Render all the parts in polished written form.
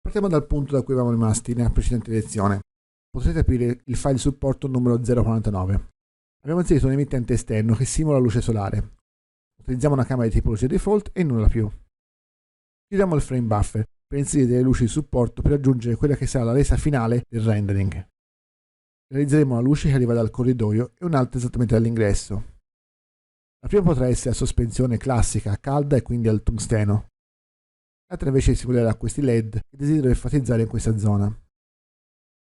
Partiamo dal punto da cui eravamo rimasti nella precedente lezione. Potrete aprire il file supporto numero 049. Abbiamo inserito un emittente esterno che simula la luce solare. Utilizziamo una camera di tipologia default e nulla più. Chiudiamo il frame buffer per inserire delle luci di supporto per raggiungere quella che sarà la resa finale del rendering. Realizzeremo una luce che arriva dal corridoio e un'altra esattamente dall'ingresso. La prima potrà essere a sospensione classica, calda e quindi al tungsteno. L'altra invece simulerà questi LED che desidero enfatizzare in questa zona.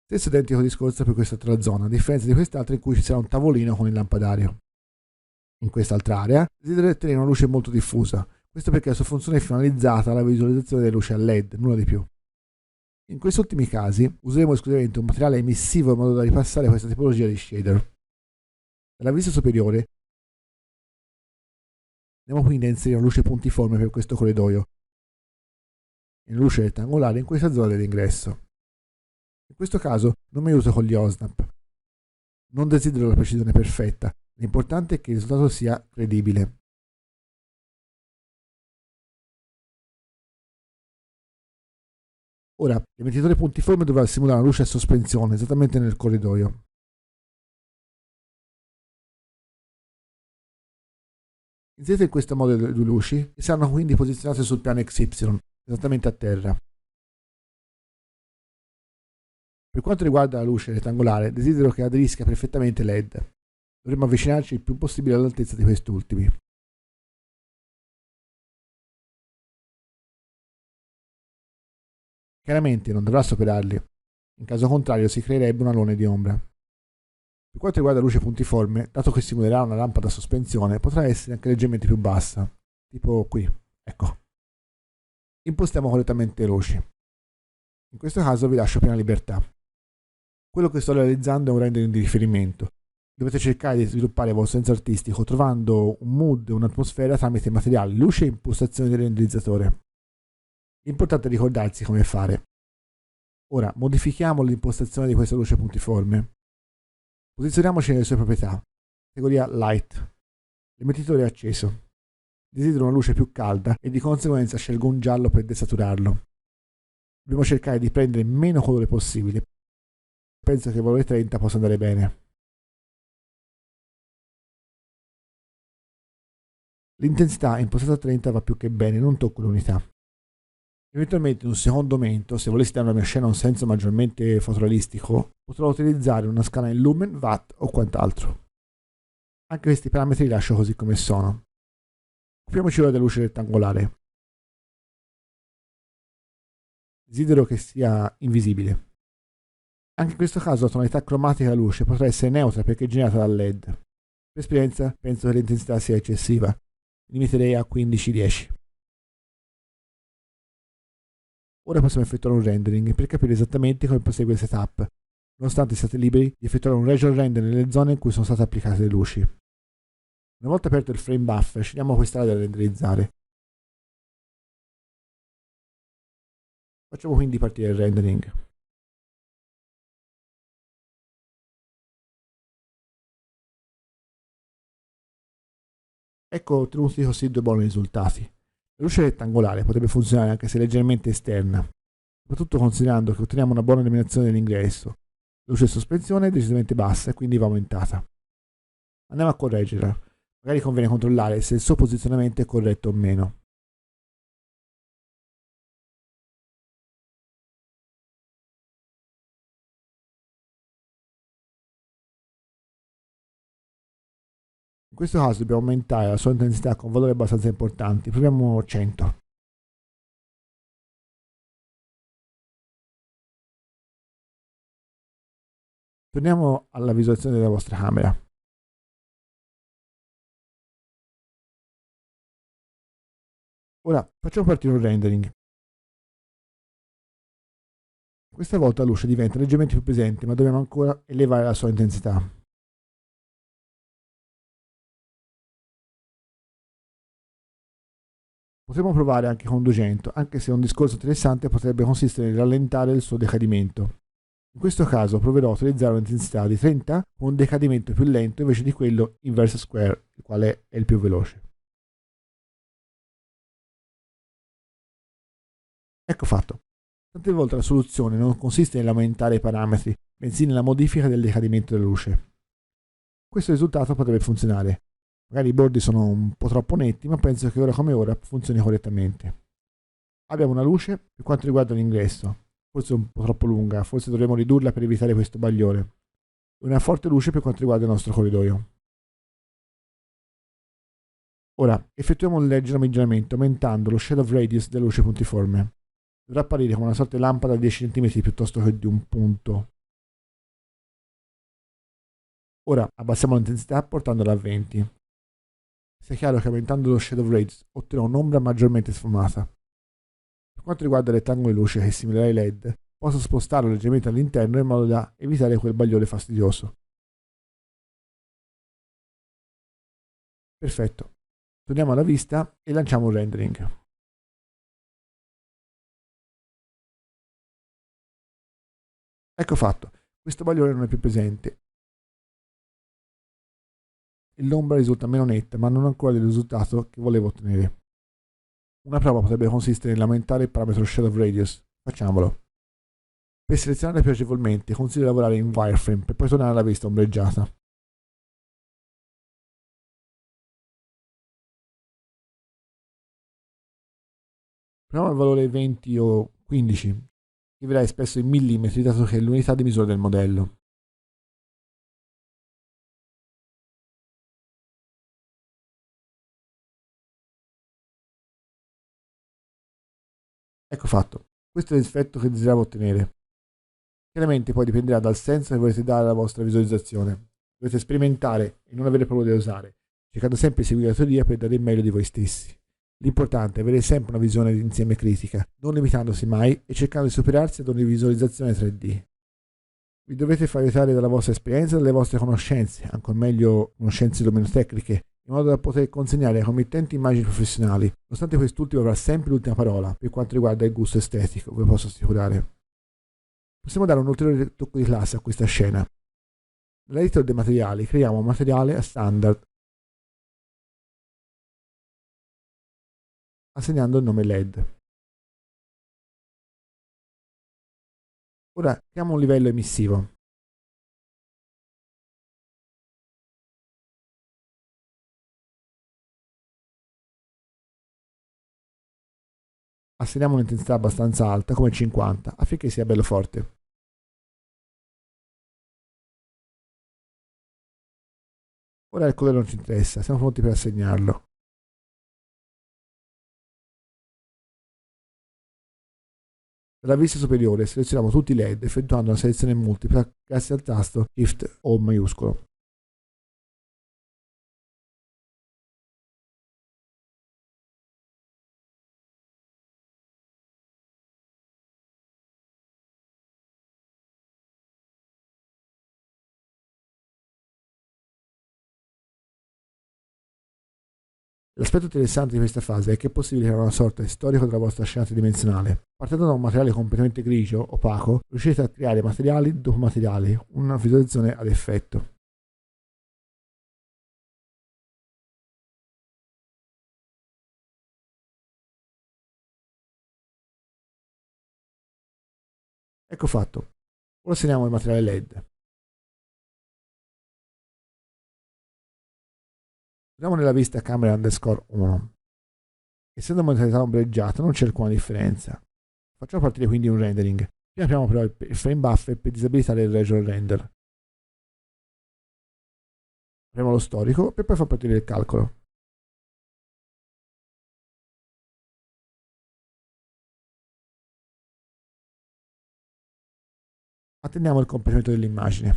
Stesso identico discorso per quest'altra zona, a differenza di quest'altra in cui ci sarà un tavolino con il lampadario. In quest'altra area desidero ottenere una luce molto diffusa, questo perché la sua funzione è finalizzata alla visualizzazione delle luci a LED, nulla di più. In questi ultimi casi useremo esclusivamente un materiale emissivo in modo da ripassare questa tipologia di shader. Dalla vista superiore andiamo quindi a inserire una luce puntiforme per questo corridoio e una luce rettangolare in questa zona dell'ingresso. In questo caso non mi aiuto con gli OSNAP. Non desidero la precisione perfetta, l'importante è che il risultato sia credibile. Ora, l'emettitore puntiforme dovrà simulare una luce a sospensione esattamente nel corridoio. Inserite in questo modo le due luci e saranno quindi posizionate sul piano XY, esattamente a terra. Per quanto riguarda la luce rettangolare, desidero che aderisca perfettamente LED. Dovremmo avvicinarci il più possibile all'altezza di questi ultimi. Chiaramente non dovrà superarli, in caso contrario si creerebbe un alone di ombra. Per quanto riguarda la luce puntiforme, dato che simulerà una lampada a sospensione, potrà essere anche leggermente più bassa, tipo qui, ecco. Impostiamo correttamente le luci. In questo caso vi lascio piena libertà. Quello che sto realizzando è un rendering di riferimento. Dovete cercare di sviluppare il vostro senso artistico trovando un mood e un'atmosfera tramite materiali, luce e impostazioni del renderizzatore. L'importante è ricordarsi come fare. Ora modifichiamo l'impostazione di questa luce puntiforme. Posizioniamoci nelle sue proprietà. Categoria Light. L'emettitore è acceso. Desidero una luce più calda e di conseguenza scelgo un giallo per desaturarlo. Dobbiamo cercare di prendere meno colore possibile. Penso che il valore 30 possa andare bene. L'intensità impostata a 30 va più che bene, non tocco l'unità. Eventualmente in un secondo momento, se volessi dare alla mia scena un senso maggiormente fotorealistico, potrò utilizzare una scala in lumen, watt o quant'altro. Anche questi parametri li lascio così come sono. Occupiamoci ora della luce rettangolare. Desidero che sia invisibile. Anche in questo caso la tonalità cromatica della luce potrà essere neutra perché è generata dal LED. Per esperienza penso che l'intensità sia eccessiva. Limiterei a 15-10. Ora possiamo effettuare un rendering per capire esattamente come prosegue il setup, nonostante siate liberi di effettuare un region render nelle zone in cui sono state applicate le luci. Una volta aperto il frame buffer, scegliamo quest'area da renderizzare. Facciamo quindi partire il rendering. Ecco ottenuti così due buoni risultati. La luce rettangolare potrebbe funzionare anche se leggermente esterna, soprattutto considerando che otteniamo una buona illuminazione dell'ingresso. La luce di sospensione è decisamente bassa e quindi va aumentata. Andiamo a correggerla. Magari conviene controllare se il suo posizionamento è corretto o meno. In questo caso dobbiamo aumentare la sua intensità con valori abbastanza importanti. Proviamo 100. Torniamo alla visualizzazione della vostra camera. Ora facciamo partire un rendering. Questa volta la luce diventa leggermente più presente, ma dobbiamo ancora elevare la sua intensità. Potremmo provare anche con 200, anche se un discorso interessante potrebbe consistere nel rallentare il suo decadimento. In questo caso proverò a utilizzare un'intensità di 30 con un decadimento più lento invece di quello inverse square, il quale è il più veloce. Ecco fatto. Tante volte la soluzione non consiste nell'aumentare i parametri, bensì nella modifica del decadimento della luce. Questo risultato potrebbe funzionare. Magari i bordi sono un po' troppo netti, ma penso che ora come ora funzioni correttamente. Abbiamo una luce per quanto riguarda l'ingresso, forse un po' troppo lunga, forse dovremmo ridurla per evitare questo bagliore. E una forte luce per quanto riguarda il nostro corridoio. Ora, effettuiamo un leggero miglioramento aumentando lo shadow radius della luce puntiforme. Dovrà apparire come una sorta di lampada da 10 cm piuttosto che di un punto. Ora abbassiamo l'intensità portandola a 20. Sia chiaro che aumentando lo shadow radius otterrò un'ombra maggiormente sfumata. Per quanto riguarda il rettangolo di luce che è simile ai LED, posso spostarlo leggermente all'interno in modo da evitare quel bagliore fastidioso. Perfetto. Torniamo alla vista e lanciamo un rendering. Ecco fatto, questo bagliore non è più presente. L'ombra risulta meno netta, ma non ancora il risultato che volevo ottenere. Una prova potrebbe consistere nell'aumentare il parametro shadow radius. Facciamolo. Per selezionare più agevolmente, consiglio di lavorare in wireframe per poi tornare alla vista ombreggiata. Proviamo il valore 20 o 15, che verrà espresso in millimetri dato che è l'unità di misura del modello. Ecco fatto. Questo è l'effetto che desideravo ottenere. Chiaramente poi dipenderà dal senso che volete dare alla vostra visualizzazione. Dovete sperimentare e non avere paura di osare, cercando sempre di seguire la teoria per dare il meglio di voi stessi. L'importante è avere sempre una visione d'insieme critica, non limitandosi mai e cercando di superarsi ad ogni visualizzazione 3D. Vi dovete far aiutare dalla vostra esperienza e dalle vostre conoscenze, ancora meglio conoscenze meno tecniche, in modo da poter consegnare ai committenti immagini professionali, nonostante quest'ultimo avrà sempre l'ultima parola per quanto riguarda il gusto estetico, ve lo posso assicurare. Possiamo dare un ulteriore tocco di classe a questa scena. Nell'editor dei materiali creiamo un materiale a standard, assegnando il nome LED. Ora creiamo un livello emissivo. Assegniamo un'intensità abbastanza alta, come 50, affinché sia bello forte. Ora il colore non ci interessa, siamo pronti per assegnarlo. Dalla vista superiore selezioniamo tutti i LED effettuando una selezione multipla grazie al tasto Shift o maiuscolo. L'aspetto interessante di questa fase è che è possibile creare una sorta di storico della vostra scena tridimensionale. Partendo da un materiale completamente grigio, opaco, riuscite a creare materiali dopo materiali, una visualizzazione ad effetto. Ecco fatto. Ora segniamo il materiale LED. Torniamo nella vista camera underscore 1. Essendo modalità ombreggiata non c'è alcuna differenza. Facciamo partire quindi un rendering. Prima apriamo però il frame buffer per disabilitare il region render. Apriamo lo storico per poi far partire il calcolo. Attendiamo il completamento dell'immagine.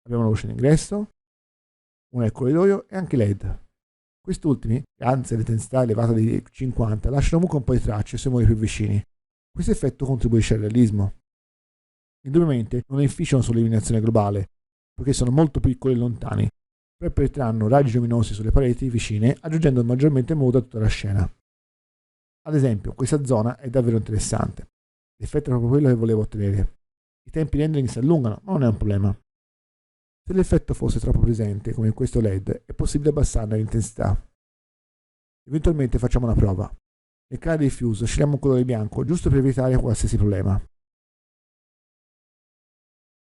Abbiamo una luce d'ingresso, una nel corridoio e anche LED. Quest'ultimi, anzi l'intensità elevata di 50, lasciano comunque un po' di tracce sui muri più vicini. Questo effetto contribuisce al realismo. Indubbiamente non inficiano sull'illuminazione globale, poiché sono molto piccoli e lontani, poi penetreranno raggi luminosi sulle pareti vicine, aggiungendo maggiormente modo a tutta la scena. Ad esempio, questa zona è davvero interessante. L'effetto è proprio quello che volevo ottenere. I tempi di rendering si allungano, ma non è un problema. Se l'effetto fosse troppo presente, come in questo LED, è possibile abbassarne l'intensità. Eventualmente facciamo una prova. Nel canale diffuso scegliamo un colore bianco, giusto per evitare qualsiasi problema.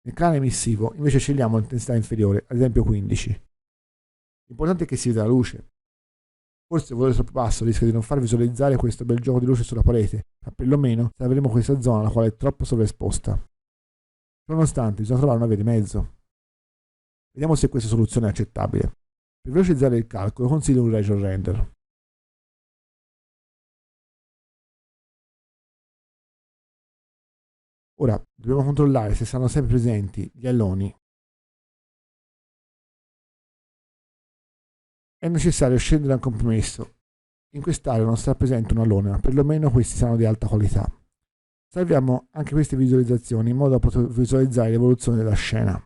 Nel canale emissivo invece scegliamo l'intensità inferiore, ad esempio 15. L'importante è che si veda la luce. Forse il valore troppo basso rischia di non far visualizzare questo bel gioco di luce sulla parete, ma perlomeno salveremo questa zona la quale è troppo sovraesposta. Ciononostante, bisogna trovare una via di mezzo. Vediamo se questa soluzione è accettabile. Per velocizzare il calcolo consiglio un region render. Ora dobbiamo controllare se saranno sempre presenti gli aloni. È necessario scendere a un compromesso. In quest'area non sarà presente un alone, ma perlomeno questi saranno di alta qualità. Salviamo anche queste visualizzazioni in modo da poter visualizzare l'evoluzione della scena.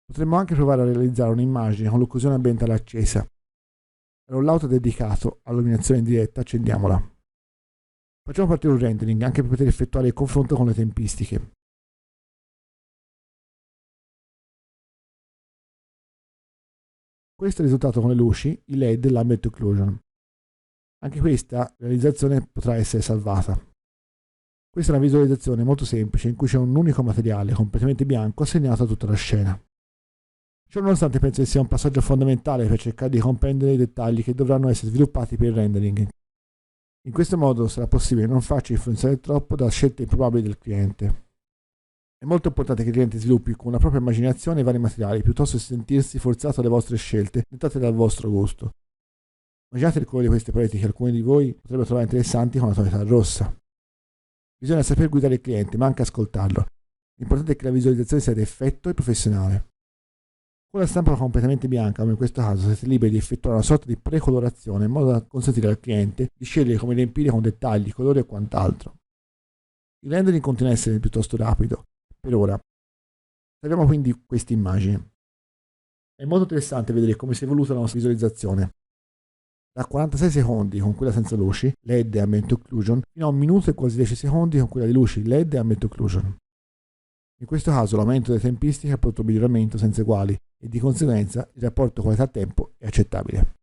Potremmo anche provare a realizzare un'immagine con l'occlusione ambientale accesa. Per un layout dedicato all'illuminazione in diretta, accendiamola. Facciamo partire un rendering anche per poter effettuare il confronto con le tempistiche. Questo è il risultato con le luci, i LED e l'ambient occlusion. Anche questa realizzazione potrà essere salvata. Questa è una visualizzazione molto semplice in cui c'è un unico materiale completamente bianco assegnato a tutta la scena. Ciononostante penso che sia un passaggio fondamentale per cercare di comprendere i dettagli che dovranno essere sviluppati per il rendering. In questo modo sarà possibile non farci influenzare troppo da scelte improbabili del cliente. È molto importante che il cliente sviluppi con una propria immaginazione i vari materiali, piuttosto che sentirsi forzato alle vostre scelte dettate dal vostro gusto. Immaginate il colore di queste pareti che alcuni di voi potrebbero trovare interessanti con la tonalità rossa. Bisogna saper guidare il cliente, ma anche ascoltarlo. L'importante è che la visualizzazione sia di effetto e professionale. Con la stampa completamente bianca, come in questo caso, siete liberi di effettuare una sorta di precolorazione in modo da consentire al cliente di scegliere come riempire con dettagli, colori e quant'altro. Il rendering continua a essere piuttosto rapido, per ora. Salviamo quindi questa immagine. È molto interessante vedere come si è evoluta la nostra visualizzazione. Da 46 secondi con quella senza luci, LED e ambient occlusion, fino a 1 minuto e quasi 10 secondi con quella di luci, LED e ambient occlusion. In questo caso l'aumento delle tempistiche ha prodotto un miglioramento senza eguali e di conseguenza il rapporto qualità-tempo è accettabile.